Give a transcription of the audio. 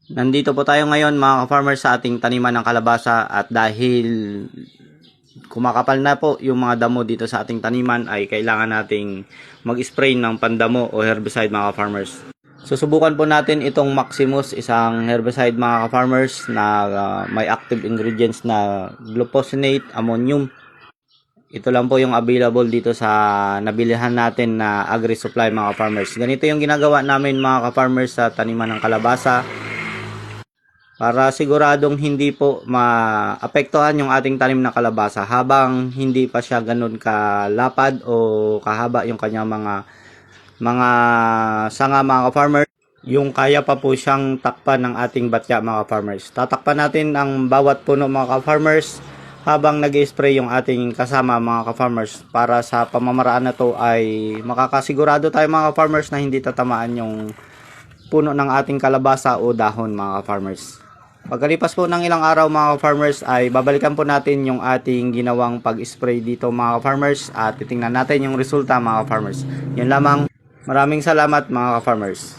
Nandito po tayo ngayon mga ka-farmers sa ating taniman ng kalabasa at dahil kumakapal na po yung mga damo dito sa ating taniman ay kailangan nating mag-spray ng pandamo o herbicide mga ka-farmers. Susubukan po natin itong Maximus, isang herbicide mga ka-farmers na may active ingredients na glufosinate, ammonium. Ito lang po yung available dito sa nabilihan natin na agri-supply mga ka-farmers. Ganito yung ginagawa namin mga ka-farmers sa taniman ng kalabasa, para siguradong hindi po maapektuhan yung ating tanim na kalabasa habang hindi pa siya ganun kalapad o kahaba yung kanyang mga sanga mga ka-farmers. Yung kaya pa po siyang takpan ng ating batya mga ka-farmers. Tatakpan natin ang bawat puno mga ka-farmers habang nag-spray yung ating kasama mga ka-farmers, para sa pamamaraan na to ay makakasigurado tayo mga ka-farmers na hindi tatamaan yung puno ng ating kalabasa o dahon mga ka-farmers. Pagkalipas po ng ilang araw mga farmers ay babalikan po natin yung ating ginawang pag-spray dito mga farmers at titingnan natin yung resulta mga farmers. Yun lamang. Maraming salamat mga farmers.